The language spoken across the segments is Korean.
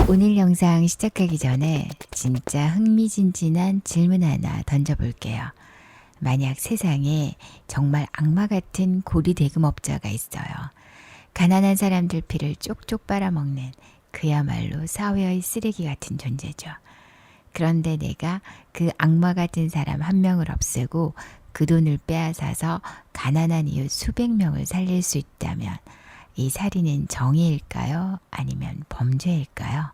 오늘 영상 시작하기 전에 진짜 흥미진진한 질문 하나 던져볼게요. 만약 세상에 정말 악마 같은 고리 대금업자가 있어요. 가난한 사람들 피를 쪽쪽 빨아먹는 그야말로 사회의 쓰레기 같은 존재죠. 그런데 내가 그 악마 같은 사람 한 명을 없애고 그 돈을 빼앗아서 가난한 이웃 수백 명을 살릴 수 있다면 이 살인은 정의일까요? 아니면 범죄일까요?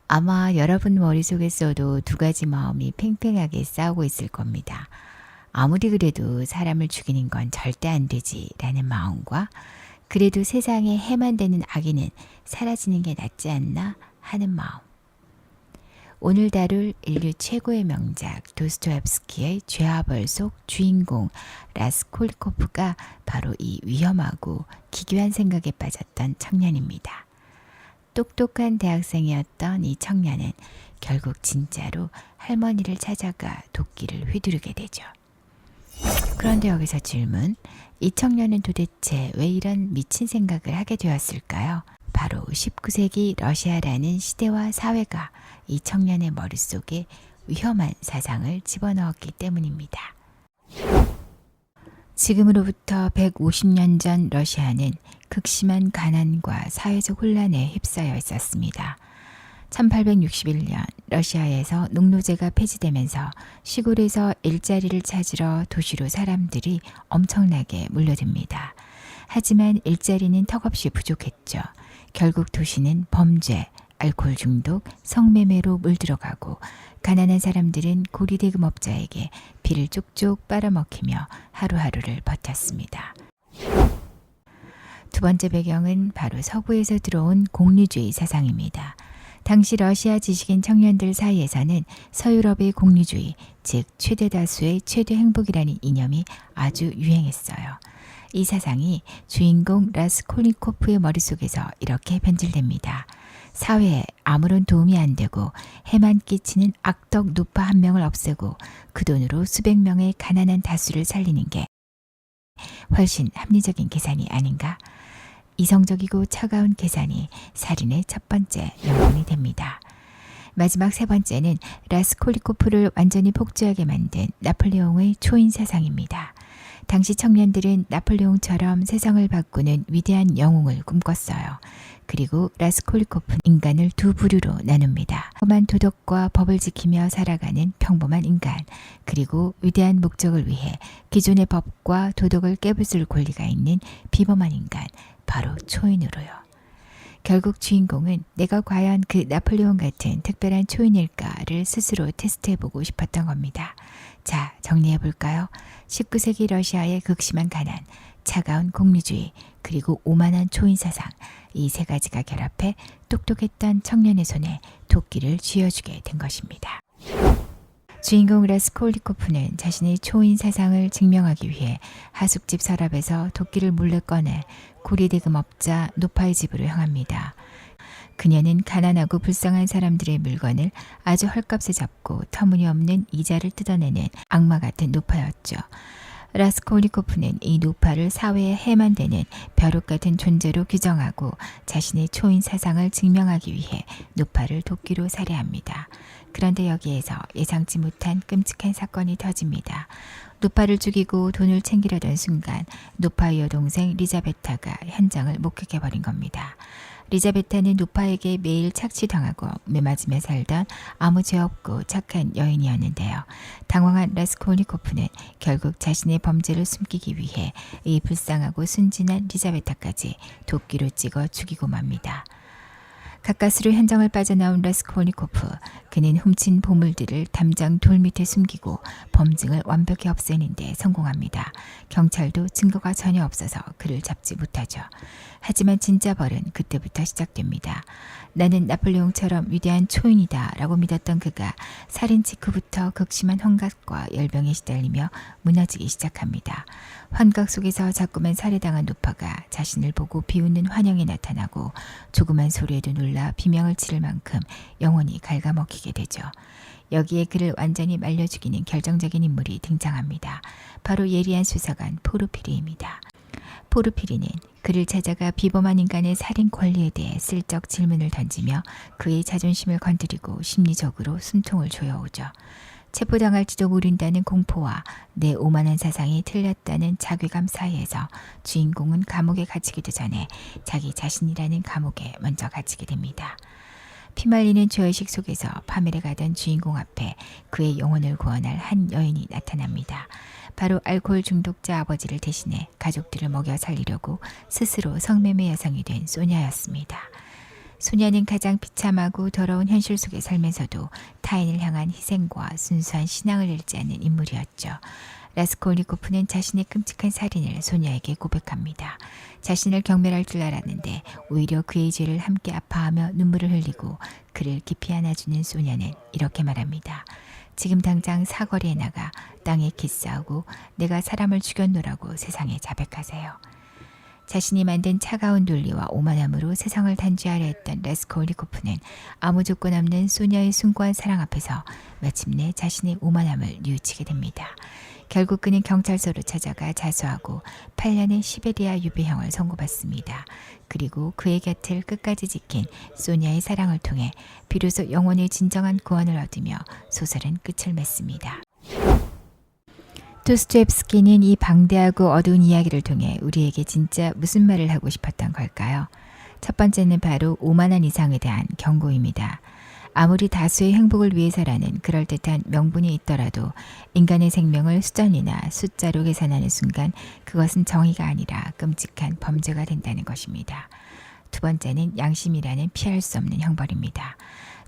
아마 여러분 머릿속에서도 두 가지 마음이 팽팽하게 싸우고 있을 겁니다. 아무리 그래도 사람을 죽이는 건 절대 안 되지 라는 마음과 그래도 세상에 해만 되는 악인은 사라지는 게 낫지 않나 하는 마음. 오늘 다룰 인류 최고의 명작 도스토옙스키의 죄와 벌 속 주인공 라스콜리코프가 바로 이 위험하고 기괴한 생각에 빠졌던 청년입니다. 똑똑한 대학생이었던 이 청년은 결국 진짜로 할머니를 찾아가 도끼를 휘두르게 되죠. 그런데 여기서 질문, 이 청년은 도대체 왜 이런 미친 생각을 하게 되었을까요? 바로 19세기 러시아라는 시대와 사회가 이 청년의 머릿속에 위험한 사상을 집어넣었기 때문입니다. 지금으로부터 150년 전 러시아는 극심한 가난과 사회적 혼란에 휩싸여 있었습니다. 1861년 러시아에서 농노제가 폐지되면서 시골에서 일자리를 찾으러 도시로 사람들이 엄청나게 몰려듭니다. 하지만 일자리는 턱없이 부족했죠. 결국 도시는 범죄, 알코올 중독, 성매매로 물들어가고 가난한 사람들은 고리대금업자에게 피를 쪽쪽 빨아먹히며 하루하루를 버텼습니다. 두 번째 배경은 바로 서구에서 들어온 공리주의 사상입니다. 당시 러시아 지식인 청년들 사이에서는 서유럽의 공리주의, 즉 최대 다수의 최대 행복이라는 이념이 아주 유행했어요. 이 사상이 주인공 라스콜니코프의 머릿속에서 이렇게 변질됩니다. 사회에 아무런 도움이 안 되고 해만 끼치는 악덕 노파 한 명을 없애고 그 돈으로 수백 명의 가난한 다수를 살리는 게 훨씬 합리적인 계산이 아닌가? 이성적이고 차가운 계산이 살인의 첫 번째 명분이 됩니다. 마지막 세 번째는 라스콜리코프를 완전히 폭주하게 만든 나폴레옹의 초인 사상입니다. 당시 청년들은 나폴레옹처럼 세상을 바꾸는 위대한 영웅을 꿈꿨어요. 그리고 라스콜리코프는 인간을 두 부류로 나눕니다. 험한 도덕과 법을 지키며 살아가는 평범한 인간, 그리고 위대한 목적을 위해 기존의 법과 도덕을 깨부술 권리가 있는 비범한 인간, 바로 초인으로요. 결국 주인공은 내가 과연 그 나폴레옹 같은 특별한 초인일까를 스스로 테스트해보고 싶었던 겁니다. 자, 정리해볼까요? 19세기 러시아의 극심한 가난, 차가운 공리주의, 그리고 오만한 초인 사상, 이 세 가지가 결합해 똑똑했던 청년의 손에 도끼를 쥐어주게 된 것입니다. 주인공 라스콜리코프는 자신의 초인 사상을 증명하기 위해 하숙집 서랍에서 도끼를 몰래 꺼내 고리대금업자 노파의 집으로 향합니다. 그녀는 가난하고 불쌍한 사람들의 물건을 아주 헐값에 잡고 터무니없는 이자를 뜯어내는 악마 같은 노파였죠. 라스콜리코프는 이 노파를 사회에 해만 되는 벼룩 같은 존재로 규정하고 자신의 초인 사상을 증명하기 위해 노파를 도끼로 살해합니다. 그런데 여기에서 예상치 못한 끔찍한 사건이 터집니다. 노파를 죽이고 돈을 챙기려던 순간 노파의 여동생 리자베타가 현장을 목격해버린 겁니다. 리자베타는 노파에게 매일 착취당하고 매맞으며 살던 아무 죄 없고 착한 여인이었는데요. 당황한 라스콜니코프는 결국 자신의 범죄를 숨기기 위해 이 불쌍하고 순진한 리자베타까지 도끼로 찍어 죽이고 맙니다. 가까스로 현장을 빠져나온 라스콜니코프, 그는 훔친 보물들을 담장 돌 밑에 숨기고 범증을 완벽히 없애는 데 성공합니다. 경찰도 증거가 전혀 없어서 그를 잡지 못하죠. 하지만 진짜 벌은 그때부터 시작됩니다. 나는 나폴레옹처럼 위대한 초인이다 라고 믿었던 그가 살인 직후부터 극심한 환각과 열병에 시달리며 무너지기 시작합니다. 환각 속에서 자꾸만 살해당한 노파가 자신을 보고 비웃는 환영에 나타나고 조그만 소리에도 놀라 비명을 치를 만큼 영혼이 갉아먹히게 되죠. 여기에 그를 완전히 말려 죽이는 결정적인 인물이 등장합니다. 바로 예리한 수사관 포르피리입니다. 포르피리는 그를 찾아가 비범한 인간의 살인 권리에 대해 슬쩍 질문을 던지며 그의 자존심을 건드리고 심리적으로 숨통을 조여오죠. 체포당할지도 모른다는 공포와 내 오만한 사상이 틀렸다는 자괴감 사이에서 주인공은 감옥에 갇히기도 전에 자기 자신이라는 감옥에 먼저 갇히게 됩니다. 피말리는 죄의식 속에서 파멸에 가던 주인공 앞에 그의 영혼을 구원할 한 여인이 나타납니다. 바로 알코올 중독자 아버지를 대신해 가족들을 먹여 살리려고 스스로 성매매 여성이 된 소냐였습니다. 소냐는 가장 비참하고 더러운 현실 속에 살면서도 타인을 향한 희생과 순수한 신앙을 잃지 않는 인물이었죠. 라스콜니코프는 자신의 끔찍한 살인을 소냐에게 고백합니다. 자신을 경멸할 줄 알았는데 오히려 그의 죄를 함께 아파하며 눈물을 흘리고 그를 깊이 안아주는 소냐는 이렇게 말합니다. 지금 당장 사거리에 나가 땅에 기싸우고 내가 사람을 죽였노라고 세상에 자백하세요. 자신이 만든 차가운 논리와 오만함으로 세상을 단죄하려 했던 라스콜니코프는 아무 조건 없는 소녀의 숭고한 사랑 앞에서 마침내 자신의 오만함을 뉘우치게 됩니다. 결국 그는 경찰서로 찾아가 자수하고 8년의 시베리아 유배형을 선고받습니다. 그리고 그의 곁을 끝까지 지킨 소냐의 사랑을 통해 비로소 영혼의 진정한 구원을 얻으며 소설은 끝을 맺습니다. 도스토옙스키는 이 방대하고 어두운 이야기를 통해 우리에게 진짜 무슨 말을 하고 싶었던 걸까요? 첫 번째는 바로 오만한 이상에 대한 경고입니다. 아무리 다수의 행복을 위해서라는 그럴듯한 명분이 있더라도 인간의 생명을 수단이나 숫자로 계산하는 순간 그것은 정의가 아니라 끔찍한 범죄가 된다는 것입니다. 두 번째는 양심이라는 피할 수 없는 형벌입니다.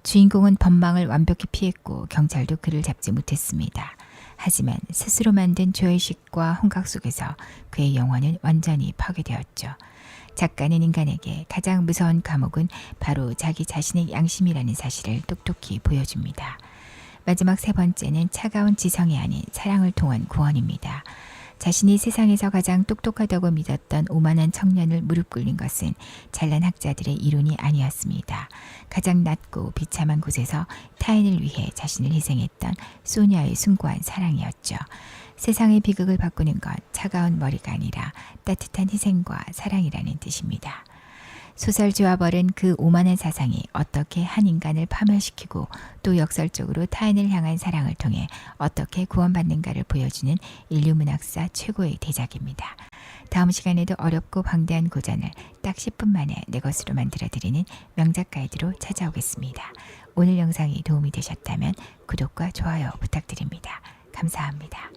주인공은 법망을 완벽히 피했고 경찰도 그를 잡지 못했습니다. 하지만 스스로 만든 죄의식과 혼각 속에서 그의 영혼은 완전히 파괴되었죠. 작가는 인간에게 가장 무서운 감옥은 바로 자기 자신의 양심이라는 사실을 똑똑히 보여줍니다. 마지막 세 번째는 차가운 지성이 아닌 사랑을 통한 구원입니다. 자신이 세상에서 가장 똑똑하다고 믿었던 오만한 청년을 무릎 꿇린 것은 잘난 학자들의 이론이 아니었습니다. 가장 낮고 비참한 곳에서 타인을 위해 자신을 희생했던 소녀의 숭고한 사랑이었죠. 세상의 비극을 바꾸는 건 차가운 머리가 아니라 따뜻한 희생과 사랑이라는 뜻입니다. 소설 조아벌은 그 오만한 사상이 어떻게 한 인간을 파멸시키고 또 역설적으로 타인을 향한 사랑을 통해 어떻게 구원받는가를 보여주는 인류문학사 최고의 대작입니다. 다음 시간에도 어렵고 방대한 고전을 딱 10분 만에 내 것으로 만들어드리는 명작 가이드로 찾아오겠습니다. 오늘 영상이 도움이 되셨다면 구독과 좋아요 부탁드립니다. 감사합니다.